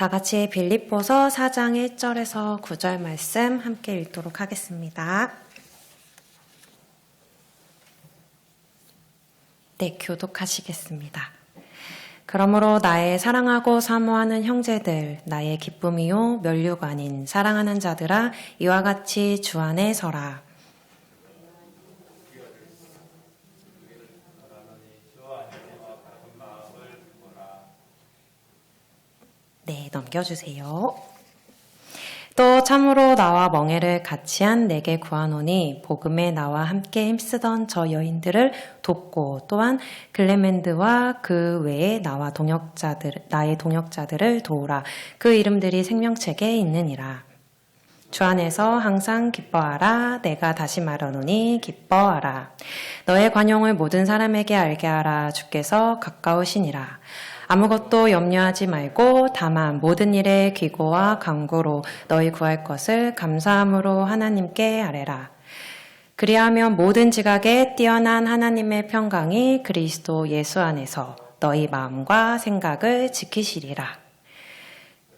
다 같이 빌립보서 4장 1절에서 9절 말씀 함께 읽도록 하겠습니다. 네, 교독하시겠습니다. 그러므로 나의 사랑하고 사모하는 형제들, 나의 기쁨이요 멸류가 아닌 사랑하는 자들아, 이와 같이 주 안에 서라. 네, 넘겨주세요. 또 참으로 나와 멍에를 같이 한 내게 구하노니 복음에 나와 함께 힘쓰던 저 여인들을 돕고 또한 글레멘드와 그 외에 나의 동역자들을 도우라. 그 이름들이 생명책에 있느니라. 주 안에서 항상 기뻐하라. 내가 다시 말하노니 기뻐하라. 너의 관용을 모든 사람에게 알게 하라. 주께서 가까우시니라. 아무것도 염려하지 말고 다만 모든 일에 기고와 간구로 너희 구할 것을 감사함으로 하나님께 아뢰라. 그리하면 모든 지각에 뛰어난 하나님의 평강이 그리스도 예수 안에서 너희 마음과 생각을 지키시리라.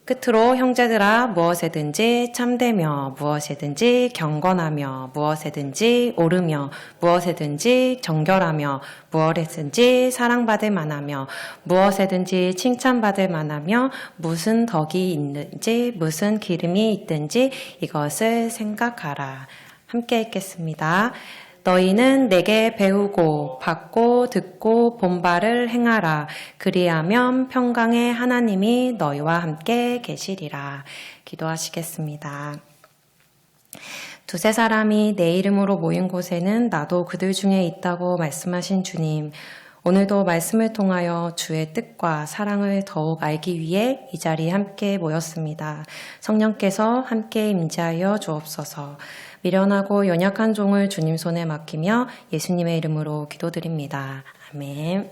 끝으로 형제들아, 무엇에든지 참되며 무엇에든지 경건하며 무엇에든지 옳으며 무엇에든지 정결하며 무엇에든지 사랑받을 만하며 무엇에든지 칭찬받을 만하며 무슨 덕이 있는지 무슨 기름이 있든지 이것을 생각하라. 함께 읽겠습니다. 너희는 내게 배우고 받고 듣고 본 바를 행하라. 그리하면 평강의 하나님이 너희와 함께 계시리라. 기도하시겠습니다. 두세 사람이 내 이름으로 모인 곳에는 나도 그들 중에 있다고 말씀하신 주님, 오늘도 말씀을 통하여 주의 뜻과 사랑을 더욱 알기 위해 이 자리에 함께 모였습니다. 성령께서 함께 임재하여 주옵소서. 미련하고 연약한 종을 주님 손에 맡기며 예수님의 이름으로 기도드립니다. 아멘.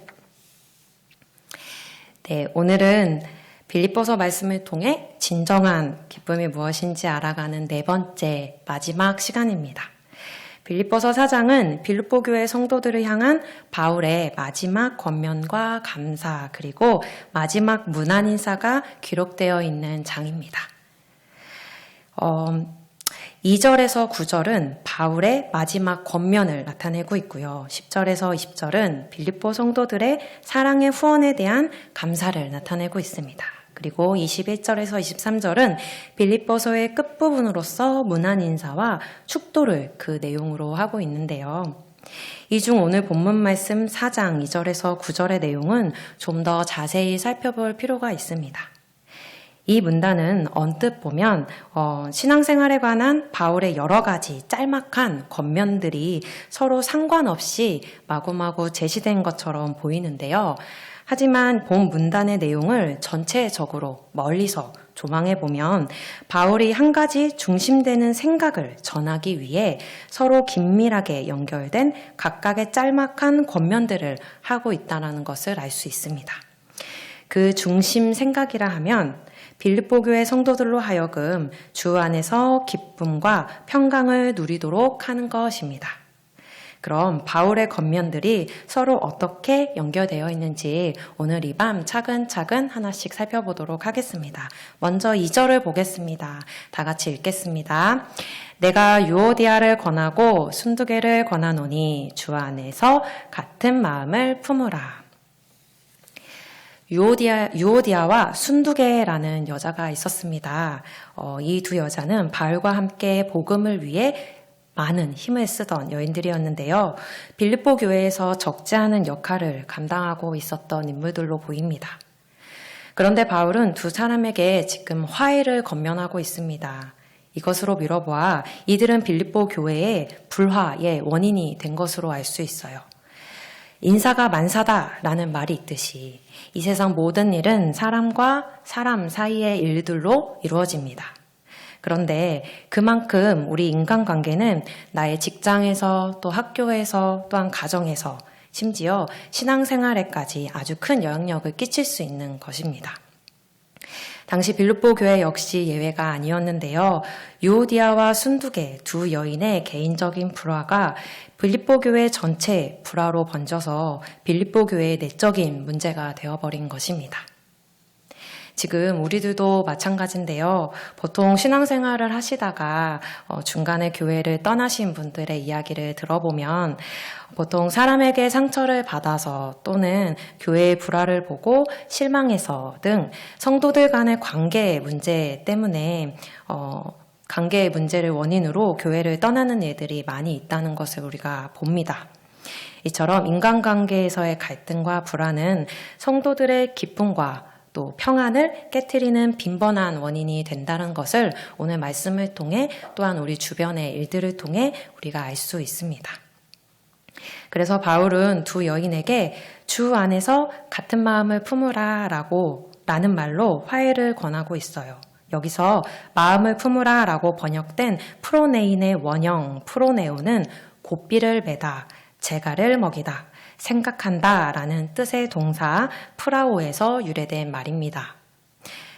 네, 오늘은 빌립보서 말씀을 통해 진정한 기쁨이 무엇인지 알아가는 네 번째 마지막 시간입니다. 빌립보서 4장은 빌립보 교회 성도들을 향한 바울의 마지막 권면과 감사 그리고 마지막 문안 인사가 기록되어 있는 장입니다. 2절에서 9절은 바울의 마지막 권면을 나타내고 있고요. 10절에서 20절은 빌립보 성도들의 사랑의 후원에 대한 감사를 나타내고 있습니다. 그리고 21절에서 23절은 빌립보서의 끝부분으로서 문안 인사와 축도를 그 내용으로 하고 있는데요. 이 중 오늘 본문 말씀 4장 2절에서 9절의 내용은 좀 더 자세히 살펴볼 필요가 있습니다. 이 문단은 언뜻 보면 신앙생활에 관한 바울의 여러 가지 짤막한 권면들이 서로 상관없이 마구마구 제시된 것처럼 보이는데요. 하지만 본 문단의 내용을 전체적으로 멀리서 조망해 보면 바울이 한 가지 중심되는 생각을 전하기 위해 서로 긴밀하게 연결된 각각의 짤막한 권면들을 하고 있다는 것을 알 수 있습니다. 그 중심 생각이라 하면 빌립보 교회 성도들로 하여금 주 안에서 기쁨과 평강을 누리도록 하는 것입니다. 그럼 바울의 권면들이 서로 어떻게 연결되어 있는지 오늘 이 밤 차근차근 하나씩 살펴보도록 하겠습니다. 먼저 2절을 보겠습니다. 다 같이 읽겠습니다. 내가 유오디아를 권하고 순두계를 권하노니 주 안에서 같은 마음을 품으라. 유오디아와 순두계라는 여자가 있었습니다. 이 두 여자는 바울과 함께 복음을 위해 많은 힘을 쓰던 여인들이었는데요. 빌립보 교회에서 적지 않은 역할을 감당하고 있었던 인물들로 보입니다. 그런데 바울은 두 사람에게 지금 화해를 권면하고 있습니다. 이것으로 미뤄보아 이들은 빌립보 교회의 불화의 원인이 된 것으로 알 수 있어요. 인사가 만사다라는 말이 있듯이 이 세상 모든 일은 사람과 사람 사이의 일들로 이루어집니다. 그런데 그만큼 우리 인간관계는 나의 직장에서 또 학교에서 또한 가정에서 심지어 신앙생활에까지 아주 큰 영향력을 끼칠 수 있는 것입니다. 당시 빌립보 교회 역시 예외가 아니었는데요. 유오디아와 순두계 두 여인의 개인적인 불화가 빌립보 교회 전체 불화로 번져서 빌립보 교회의 내적인 문제가 되어버린 것입니다. 지금 우리들도 마찬가지인데요. 보통 신앙생활을 하시다가 중간에 교회를 떠나신 분들의 이야기를 들어보면 보통 사람에게 상처를 받아서 또는 교회의 불화를 보고 실망해서 등 성도들 간의 관계 문제 때문에 관계의 문제를 원인으로 교회를 떠나는 일들이 많이 있다는 것을 우리가 봅니다. 이처럼 인간관계에서의 갈등과 불화는 성도들의 기쁨과 또 평안을 깨트리는 빈번한 원인이 된다는 것을 오늘 말씀을 통해 또한 우리 주변의 일들을 통해 우리가 알 수 있습니다. 그래서 바울은 두 여인에게 주 안에서 같은 마음을 품으라 라는 말로 화해를 권하고 있어요. 여기서 마음을 품으라 라고 번역된 프로네인의 원형 프로네오는 고삐를 매다, 재갈을 먹이다, 생각한다 라는 뜻의 동사 프라오에서 유래된 말입니다.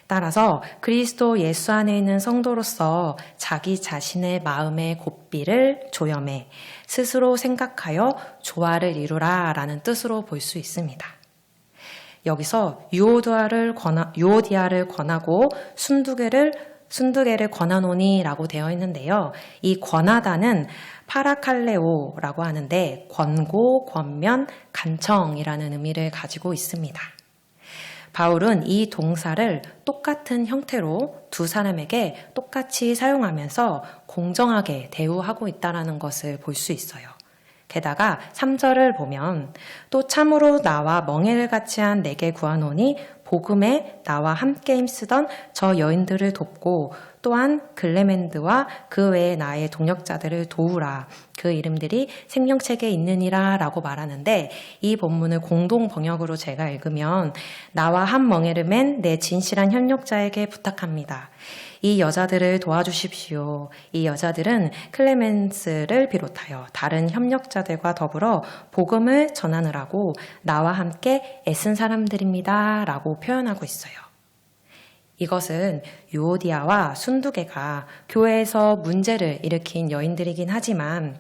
따라서 그리스도 예수 안에 있는 성도로서 자기 자신의 마음의 고삐를 조염해 스스로 생각하여 조화를 이루라 라는 뜻으로 볼 수 있습니다. 여기서 유오디아를 권하고 순두개를 권하노니 라고 되어 있는데요. 이 권하다는 파라칼레오라고 하는데 권고, 권면, 간청이라는 의미를 가지고 있습니다. 바울은 이 동사를 똑같은 형태로 두 사람에게 똑같이 사용하면서 공정하게 대우하고 있다는 것을 볼 수 있어요. 게다가 3절을 보면 또 참으로 나와 멍에를 같이 한 내게 구하노니 복음에 나와 함께 힘쓰던 저 여인들을 돕고 또한 글레멘드와 그 외에 나의 동역자들을 도우라. 그 이름들이 생명책에 있느니라 라고 말하는데 이 본문을 공동 번역으로 제가 읽으면 나와 한 멍에를 맨 내 진실한 협력자에게 부탁합니다. 이 여자들을 도와주십시오. 이 여자들은 클레멘스를 비롯하여 다른 협력자들과 더불어 복음을 전하느라고 나와 함께 애쓴 사람들입니다. 라고 표현하고 있어요. 이것은 유오디아와 순두개가 교회에서 문제를 일으킨 여인들이긴 하지만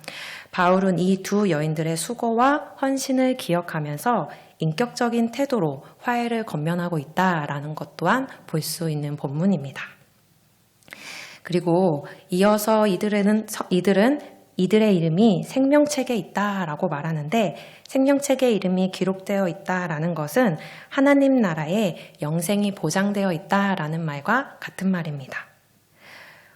바울은 이 두 여인들의 수고와 헌신을 기억하면서 인격적인 태도로 화해를 건면하고 있다라는 것 또한 볼 수 있는 본문입니다. 그리고 이어서 이들의 이름이 생명책에 있다라고 말하는데 생명책에 이름이 기록되어 있다라는 것은 하나님 나라에 영생이 보장되어 있다라는 말과 같은 말입니다.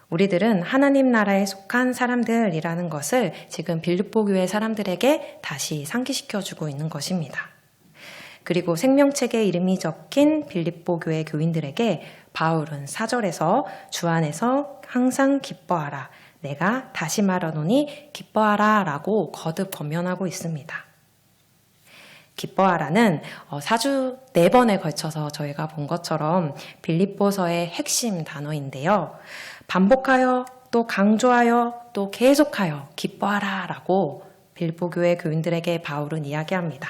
우리들은 하나님 나라에 속한 사람들이라는 것을 지금 빌립보 교회 사람들에게 다시 상기시켜주고 있는 것입니다. 그리고 생명책에 이름이 적힌 빌립보 교회 교인들에게 바울은 4절에서 주 안에서 항상 기뻐하라. 내가 다시 말하노니 기뻐하라 라고 거듭 권면하고 있습니다. 기뻐하라는 4번에 걸쳐서 저희가 본 것처럼 빌립보서의 핵심 단어인데요. 반복하여 또 강조하여 또 계속하여 기뻐하라 라고 빌립보 교회 교인들에게 바울은 이야기합니다.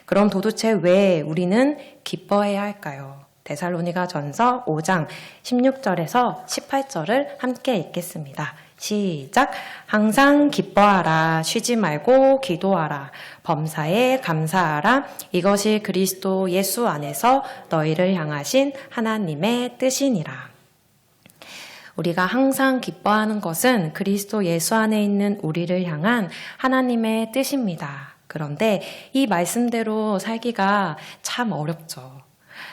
그럼 도대체 왜 우리는 기뻐해야 할까요? 데살로니가 전서 5장 16절에서 18절을 함께 읽겠습니다. 시작! 항상 기뻐하라. 쉬지 말고 기도하라. 범사에 감사하라. 이것이 그리스도 예수 안에서 너희를 향하신 하나님의 뜻이니라. 우리가 항상 기뻐하는 것은 그리스도 예수 안에 있는 우리를 향한 하나님의 뜻입니다. 그런데 이 말씀대로 살기가 참 어렵죠.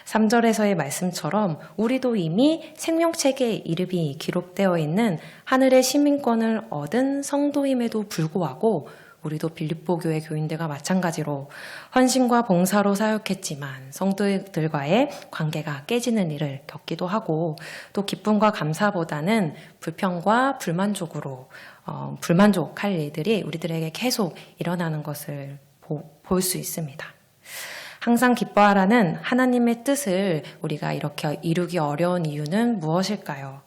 3절에서의 말씀처럼 우리도 이미 생명책에 이름이 기록되어 있는 하늘의 시민권을 얻은 성도임에도 불구하고 우리도 빌립보 교회 교인들과 마찬가지로 헌신과 봉사로 사역했지만 성도들과의 관계가 깨지는 일을 겪기도 하고 또 기쁨과 감사보다는 불평과 불만족할 일들이 우리들에게 계속 일어나는 것을 볼 수 있습니다. 항상 기뻐하라는 하나님의 뜻을 우리가 이렇게 이루기 어려운 이유는 무엇일까요?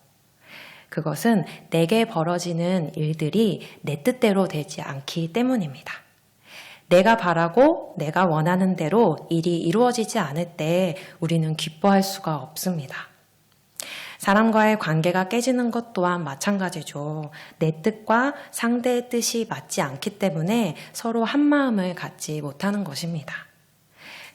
그것은 내게 벌어지는 일들이 내 뜻대로 되지 않기 때문입니다. 내가 바라고 내가 원하는 대로 일이 이루어지지 않을 때 우리는 기뻐할 수가 없습니다. 사람과의 관계가 깨지는 것 또한 마찬가지죠. 내 뜻과 상대의 뜻이 맞지 않기 때문에 서로 한 마음을 갖지 못하는 것입니다.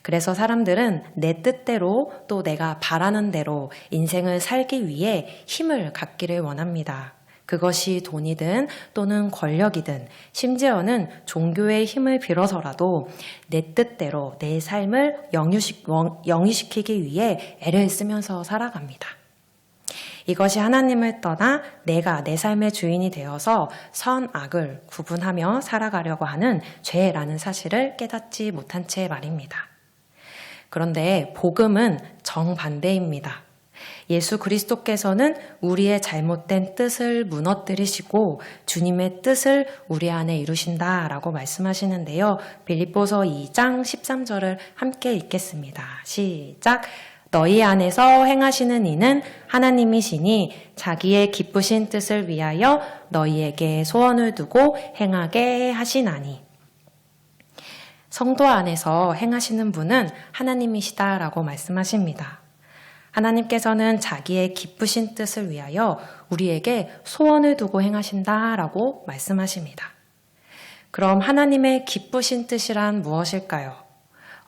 그래서 사람들은 내 뜻대로 또 내가 바라는 대로 인생을 살기 위해 힘을 갖기를 원합니다. 그것이 돈이든 또는 권력이든 심지어는 종교의 힘을 빌어서라도 내 뜻대로 내 삶을 영위시키기 위해 애를 쓰면서 살아갑니다. 이것이 하나님을 떠나 내가 내 삶의 주인이 되어서 선악을 구분하며 살아가려고 하는 죄라는 사실을 깨닫지 못한 채 말입니다. 그런데 복음은 정반대입니다. 예수 그리스도께서는 우리의 잘못된 뜻을 무너뜨리시고 주님의 뜻을 우리 안에 이루신다라고 말씀하시는데요. 빌립보서 2장 13절을 함께 읽겠습니다. 시작! 너희 안에서 행하시는 이는 하나님이시니 자기의 기쁘신 뜻을 위하여 너희에게 소원을 두고 행하게 하시나니. 성도 안에서 행하시는 분은 하나님이시다라고 말씀하십니다. 하나님께서는 자기의 기쁘신 뜻을 위하여 우리에게 소원을 두고 행하신다라고 말씀하십니다. 그럼 하나님의 기쁘신 뜻이란 무엇일까요?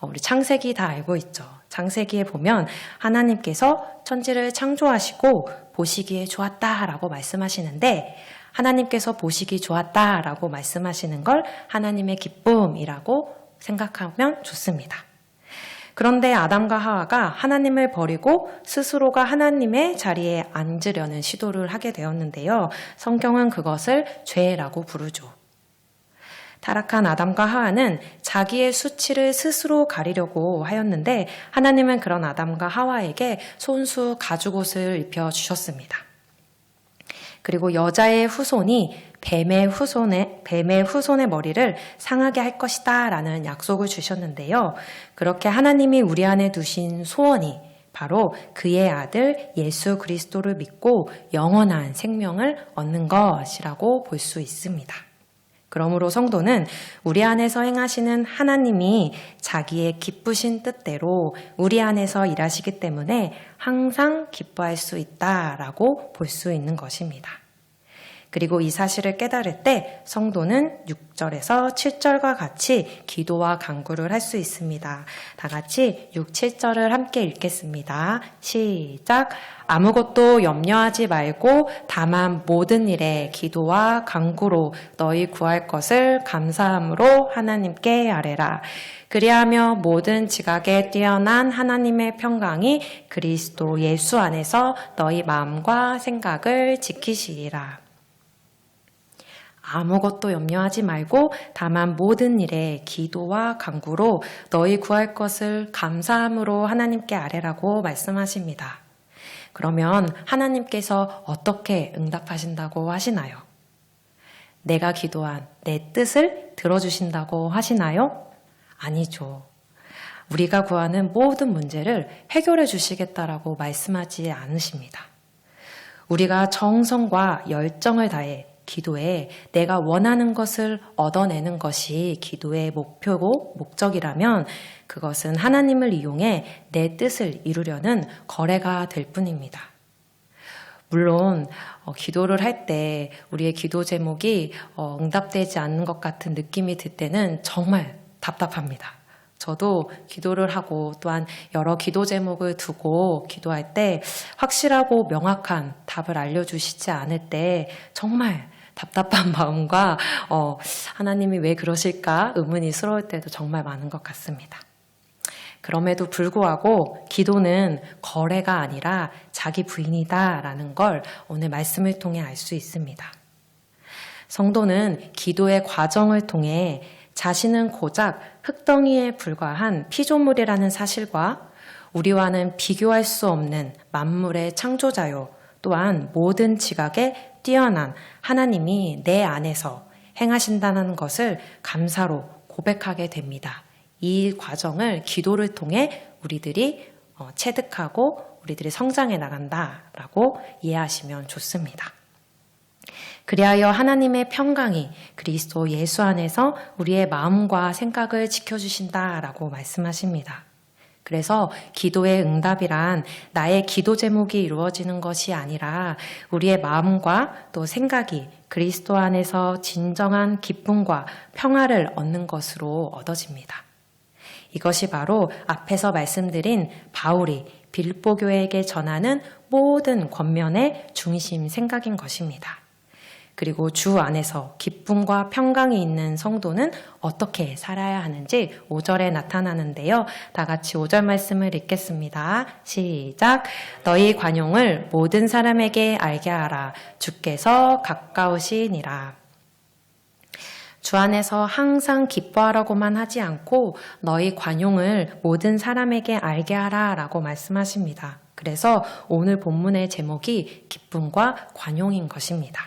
우리 창세기 다 알고 있죠. 창세기에 보면 하나님께서 천지를 창조하시고 보시기에 좋았다라고 말씀하시는데 하나님께서 보시기 좋았다라고 말씀하시는 걸 하나님의 기쁨이라고 생각하면 좋습니다. 그런데 아담과 하와가 하나님을 버리고 스스로가 하나님의 자리에 앉으려는 시도를 하게 되었는데요. 성경은 그것을 죄라고 부르죠. 타락한 아담과 하와는 자기의 수치를 스스로 가리려고 하였는데 하나님은 그런 아담과 하와에게 손수 가죽옷을 입혀주셨습니다. 그리고 여자의 후손이 뱀의 후손의 머리를 상하게 할 것이다 라는 약속을 주셨는데요. 그렇게 하나님이 우리 안에 두신 소원이 바로 그의 아들 예수 그리스도를 믿고 영원한 생명을 얻는 것이라고 볼 수 있습니다. 그러므로 성도는 우리 안에서 행하시는 하나님이 자기의 기쁘신 뜻대로 우리 안에서 일하시기 때문에 항상 기뻐할 수 있다라고 볼 수 있는 것입니다. 그리고 이 사실을 깨달을 때 성도는 6절에서 7절과 같이 기도와 간구를 할 수 있습니다. 다 같이 6, 7절을 함께 읽겠습니다. 시작! 아무것도 염려하지 말고 다만 모든 일에 기도와 간구로 너희 구할 것을 감사함으로 하나님께 아뢰라. 그리하며 모든 지각에 뛰어난 하나님의 평강이 그리스도 예수 안에서 너희 마음과 생각을 지키시리라. 아무것도 염려하지 말고 다만 모든 일에 기도와 간구로 너희 구할 것을 감사함으로 하나님께 아뢰라고 말씀하십니다. 그러면 하나님께서 어떻게 응답하신다고 하시나요? 내가 기도한 내 뜻을 들어주신다고 하시나요? 아니죠. 우리가 구하는 모든 문제를 해결해 주시겠다라고 말씀하지 않으십니다. 우리가 정성과 열정을 다해 기도에 내가 원하는 것을 얻어내는 것이 기도의 목표고 목적이라면 그것은 하나님을 이용해 내 뜻을 이루려는 거래가 될 뿐입니다. 물론 기도를 할 때 우리의 기도 제목이 응답되지 않는 것 같은 느낌이 들 때는 정말 답답합니다. 저도 기도를 하고 또한 여러 기도 제목을 두고 기도할 때 확실하고 명확한 답을 알려주시지 않을 때 정말 답답한 마음과 하나님이 왜 그러실까 의문이스러울 때도 정말 많은 것 같습니다. 그럼에도 불구하고 기도는 거래가 아니라 자기 부인이다라는 걸 오늘 말씀을 통해 알 수 있습니다. 성도는 기도의 과정을 통해 자신은 고작 흙덩이에 불과한 피조물이라는 사실과 우리와는 비교할 수 없는 만물의 창조자요 또한 모든 지각에 뛰어난 하나님이 내 안에서 행하신다는 것을 감사로 고백하게 됩니다. 이 과정을 기도를 통해 우리들이 체득하고 우리들이 성장해 나간다라고 이해하시면 좋습니다. 그리하여 하나님의 평강이 그리스도 예수 안에서 우리의 마음과 생각을 지켜주신다라고 말씀하십니다. 그래서 기도의 응답이란 나의 기도 제목이 이루어지는 것이 아니라 우리의 마음과 또 생각이 그리스도 안에서 진정한 기쁨과 평화를 얻는 것으로 얻어집니다. 이것이 바로 앞에서 말씀드린 바울이 빌립보 교회에게 전하는 모든 권면의 중심 생각인 것입니다. 그리고 주 안에서 기쁨과 평강이 있는 성도는 어떻게 살아야 하는지 5절에 나타나는데요. 다 같이 5절 말씀을 읽겠습니다. 시작. 너희 관용을 모든 사람에게 알게 하라. 주께서 가까우시니라. 주 안에서 항상 기뻐하라고만 하지 않고 너희 관용을 모든 사람에게 알게 하라 라고 말씀하십니다. 그래서 오늘 본문의 제목이 기쁨과 관용인 것입니다.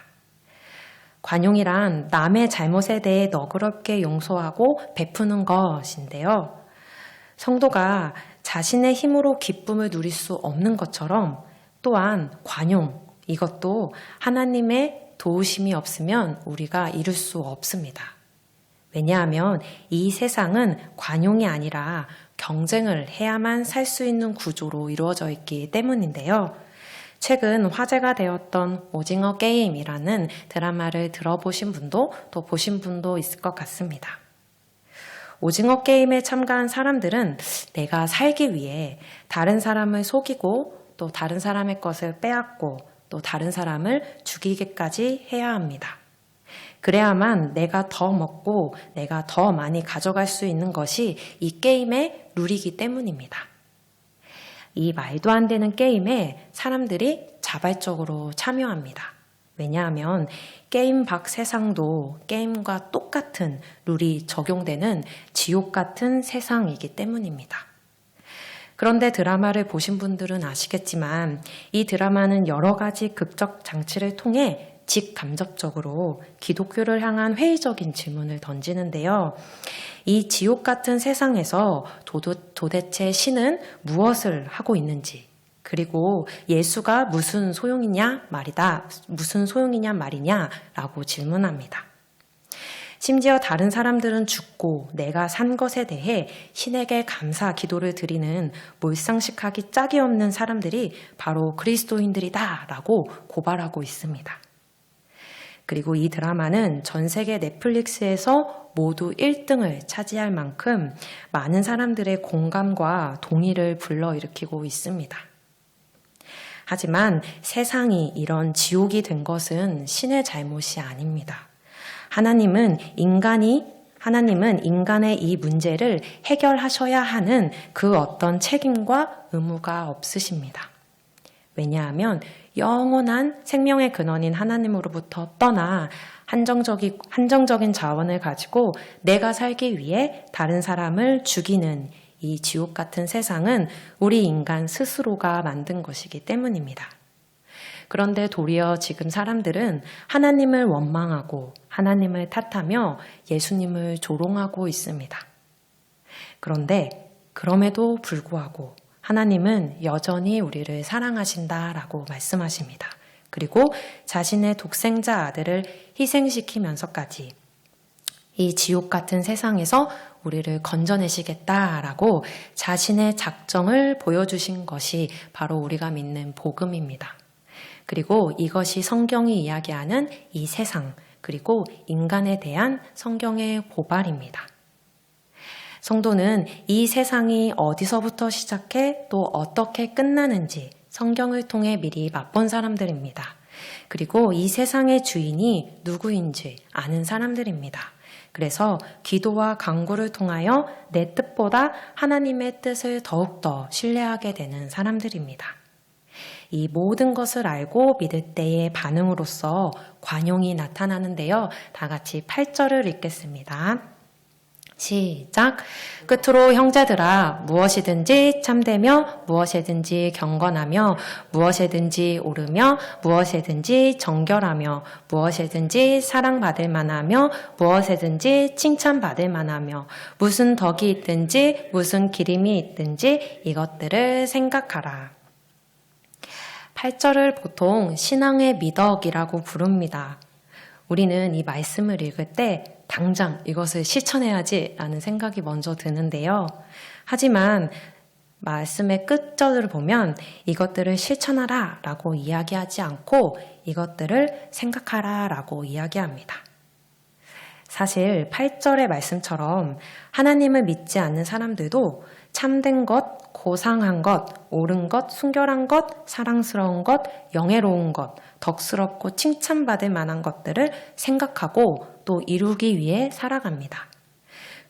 관용이란 남의 잘못에 대해 너그럽게 용서하고 베푸는 것인데요. 성도가 자신의 힘으로 기쁨을 누릴 수 없는 것처럼 또한 관용, 이것도 하나님의 도우심이 없으면 우리가 이룰 수 없습니다. 왜냐하면 이 세상은 관용이 아니라 경쟁을 해야만 살 수 있는 구조로 이루어져 있기 때문인데요. 최근 화제가 되었던 오징어 게임이라는 드라마를 들어보신 분도 또 보신 분도 있을 것 같습니다. 오징어 게임에 참가한 사람들은 내가 살기 위해 다른 사람을 속이고 또 다른 사람의 것을 빼앗고 또 다른 사람을 죽이기까지 해야 합니다. 그래야만 내가 더 먹고 내가 더 많이 가져갈 수 있는 것이 이 게임의 룰이기 때문입니다. 이 말도 안 되는 게임에 사람들이 자발적으로 참여합니다. 왜냐하면 게임 밖 세상도 게임과 똑같은 룰이 적용되는 지옥 같은 세상이기 때문입니다. 그런데 드라마를 보신 분들은 아시겠지만 이 드라마는 여러 가지 극적 장치를 통해 직간접적으로 기독교를 향한 회의적인 질문을 던지는데요. 이 지옥 같은 세상에서 도대체 신은 무엇을 하고 있는지, 그리고 예수가 무슨 소용이냐 말이냐라고 질문합니다. 심지어 다른 사람들은 죽고 내가 산 것에 대해 신에게 감사 기도를 드리는 몰상식하기 짝이 없는 사람들이 바로 그리스도인들이다라고 고발하고 있습니다. 그리고 이 드라마는 전 세계 넷플릭스에서 모두 1등을 차지할 만큼 많은 사람들의 공감과 동의를 불러일으키고 있습니다. 하지만 세상이 이런 지옥이 된 것은 신의 잘못이 아닙니다. 하나님은 인간의 이 문제를 해결하셔야 하는 그 어떤 책임과 의무가 없으십니다. 왜냐하면 영원한 생명의 근원인 하나님으로부터 떠나 한정적인 자원을 가지고 내가 살기 위해 다른 사람을 죽이는 이 지옥 같은 세상은 우리 인간 스스로가 만든 것이기 때문입니다. 그런데 도리어 지금 사람들은 하나님을 원망하고 하나님을 탓하며 예수님을 조롱하고 있습니다. 그런데 그럼에도 불구하고 하나님은 여전히 우리를 사랑하신다라고 말씀하십니다. 그리고 자신의 독생자 아들을 희생시키면서까지 이 지옥 같은 세상에서 우리를 건져내시겠다라고 자신의 작정을 보여주신 것이 바로 우리가 믿는 복음입니다. 그리고 이것이 성경이 이야기하는 이 세상, 그리고 인간에 대한 성경의 고발입니다. 성도는 이 세상이 어디서부터 시작해 또 어떻게 끝나는지 성경을 통해 미리 맛본 사람들입니다. 그리고 이 세상의 주인이 누구인지 아는 사람들입니다. 그래서 기도와 간구를 통하여 내 뜻보다 하나님의 뜻을 더욱더 신뢰하게 되는 사람들입니다. 이 모든 것을 알고 믿을 때의 반응으로서 관용이 나타나는데요. 다 같이 8절을 읽겠습니다. 시작. 끝으로 형제들아 무엇이든지 참되며 무엇이든지 경건하며 무엇이든지 옳으며 무엇이든지 정결하며 무엇이든지 사랑받을 만하며 무엇이든지 칭찬받을 만하며 무슨 덕이 있든지 무슨 기림이 있든지 이것들을 생각하라. 8절을 보통 신앙의 미덕이라고 부릅니다. 우리는 이 말씀을 읽을 때 당장 이것을 실천해야지 라는 생각이 먼저 드는데요. 하지만 말씀의 끝절을 보면 이것들을 실천하라 라고 이야기하지 않고 이것들을 생각하라 라고 이야기합니다. 사실 8절의 말씀처럼 하나님을 믿지 않는 사람들도 참된 것, 고상한 것, 옳은 것, 순결한 것, 사랑스러운 것, 영예로운 것, 덕스럽고 칭찬받을 만한 것들을 생각하고 또 이루기 위해 살아갑니다.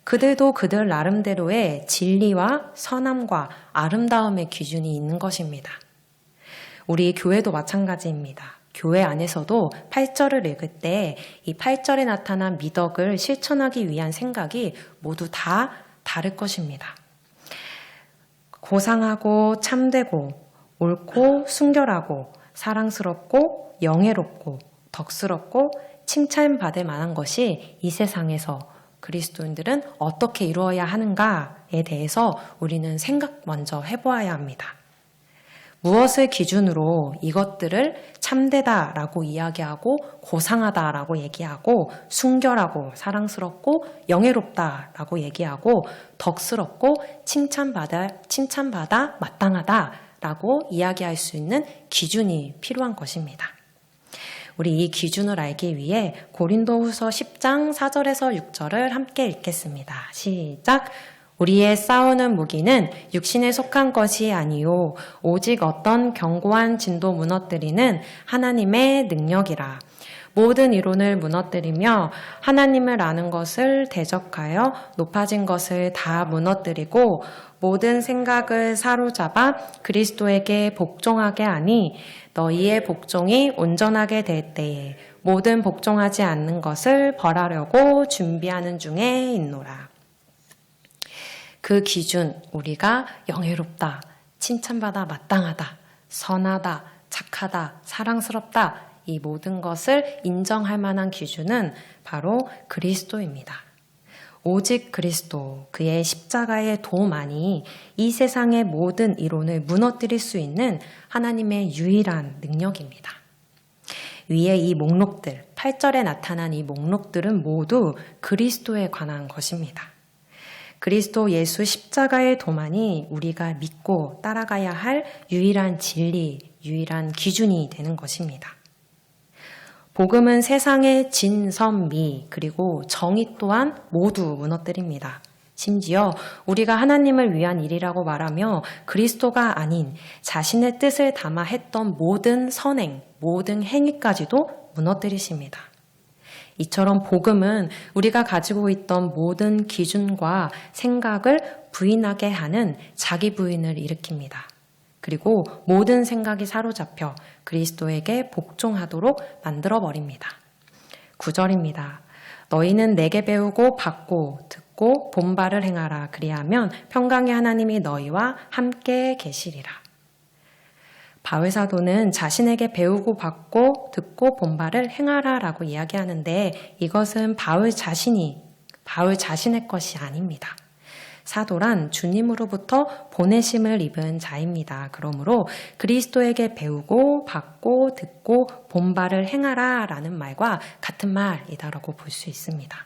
그들도 그들 나름대로의 진리와 선함과 아름다움의 기준이 있는 것입니다. 우리 교회도 마찬가지입니다. 교회 안에서도 8절을 읽을 때 이 8절에 나타난 미덕을 실천하기 위한 생각이 모두 다 다를 것입니다. 고상하고 참되고 옳고 순결하고 사랑스럽고 영예롭고 덕스럽고 칭찬받을 만한 것이 이 세상에서 그리스도인들은 어떻게 이루어야 하는가에 대해서 우리는 생각 먼저 해보아야 합니다. 무엇을 기준으로 이것들을 참되다라고 이야기하고 고상하다라고 얘기하고 순결하고 사랑스럽고 영예롭다라고 얘기하고 덕스럽고 칭찬받아 마땅하다라고 이야기할 수 있는 기준이 필요한 것입니다. 우리 이 기준을 알기 위해 고린도후서 10장 4절에서 6절을 함께 읽겠습니다. 시작! 우리의 싸우는 무기는 육신에 속한 것이 아니요 오직 어떤 견고한 진도 무너뜨리는 하나님의 능력이라. 모든 이론을 무너뜨리며 하나님을 아는 것을 대적하여 높아진 것을 다 무너뜨리고 모든 생각을 사로잡아 그리스도에게 복종하게 하니 너희의 복종이 온전하게 될 때에 모든 복종하지 않는 것을 벌하려고 준비하는 중에 있노라. 그 기준, 우리가 영예롭다, 칭찬받아 마땅하다, 선하다, 착하다, 사랑스럽다, 이 모든 것을 인정할 만한 기준은 바로 그리스도입니다. 오직 그리스도, 그의 십자가의 도만이 이 세상의 모든 이론을 무너뜨릴 수 있는 하나님의 유일한 능력입니다. 위에 이 목록들, 8절에 나타난 이 목록들은 모두 그리스도에 관한 것입니다. 그리스도 예수 십자가의 도만이 우리가 믿고 따라가야 할 유일한 진리, 유일한 기준이 되는 것입니다. 복음은 세상의 진선미 그리고 정의 또한 모두 무너뜨립니다. 심지어 우리가 하나님을 위한 일이라고 말하며 그리스도가 아닌 자신의 뜻을 담아 했던 모든 선행, 모든 행위까지도 무너뜨리십니다. 이처럼 복음은 우리가 가지고 있던 모든 기준과 생각을 부인하게 하는 자기 부인을 일으킵니다. 그리고 모든 생각이 사로잡혀 그리스도에게 복종하도록 만들어버립니다. 9절입니다. 너희는 내게 배우고 받고 듣고 본바를 행하라. 그리하면 평강의 하나님이 너희와 함께 계시리라. 바울 사도는 자신에게 배우고 받고 듣고 본바를 행하라라고 이야기하는데 이것은 바울 자신의 것이 아닙니다. 사도란 주님으로부터 보내심을 입은 자입니다. 그러므로 그리스도에게 배우고 받고 듣고 본바를 행하라라는 말과 같은 말이다라고 볼 수 있습니다.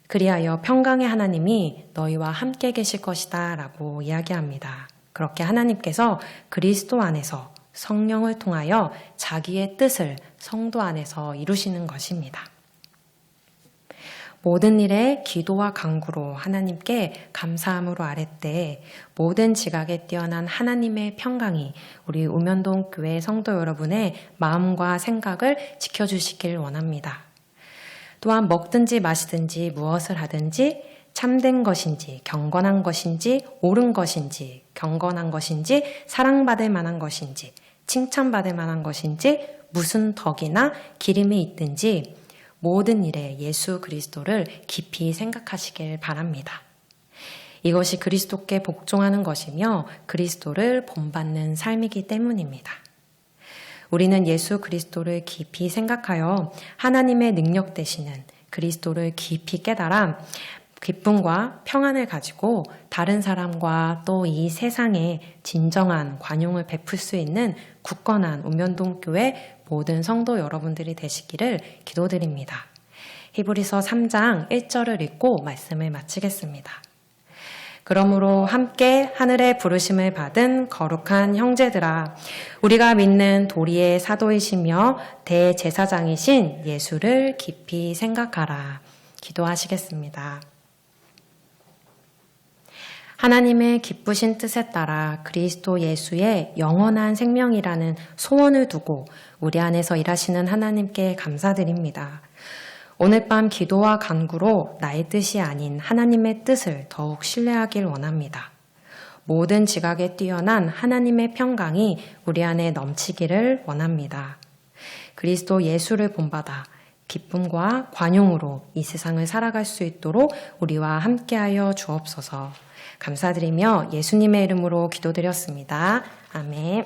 그리하여 평강의 하나님이 너희와 함께 계실 것이다 라고 이야기합니다. 그렇게 하나님께서 그리스도 안에서 성령을 통하여 자기의 뜻을 성도 안에서 이루시는 것입니다. 모든 일에 기도와 간구로 하나님께 감사함으로 아랫때 모든 지각에 뛰어난 하나님의 평강이 우리 우면동 교회 성도 여러분의 마음과 생각을 지켜주시길 원합니다. 또한 먹든지 마시든지 무엇을 하든지 참된 것인지 경건한 것인지 옳은 것인지 경건한 것인지 사랑받을 만한 것인지 칭찬받을 만한 것인지 무슨 덕이나 기림이 있든지 모든 일에 예수 그리스도를 깊이 생각하시길 바랍니다. 이것이 그리스도께 복종하는 것이며 그리스도를 본받는 삶이기 때문입니다. 우리는 예수 그리스도를 깊이 생각하여 하나님의 능력 되시는 그리스도를 깊이 깨달아 기쁨과 평안을 가지고 다른 사람과 또 이 세상에 진정한 관용을 베풀 수 있는 굳건한 우면동 교회 모든 성도 여러분들이 되시기를 기도드립니다. 히브리서 3장 1절을 읽고 말씀을 마치겠습니다. 그러므로 함께 하늘의 부르심을 받은 거룩한 형제들아, 우리가 믿는 도리의 사도이시며 대제사장이신 예수를 깊이 생각하라. 기도하시겠습니다. 하나님의 기쁘신 뜻에 따라 그리스도 예수의 영원한 생명이라는 소원을 두고 우리 안에서 일하시는 하나님께 감사드립니다. 오늘 밤 기도와 간구로 나의 뜻이 아닌 하나님의 뜻을 더욱 신뢰하길 원합니다. 모든 지각에 뛰어난 하나님의 평강이 우리 안에 넘치기를 원합니다. 그리스도 예수를 본받아 기쁨과 관용으로 이 세상을 살아갈 수 있도록 우리와 함께하여 주옵소서. 감사드리며 예수님의 이름으로 기도드렸습니다. 아멘.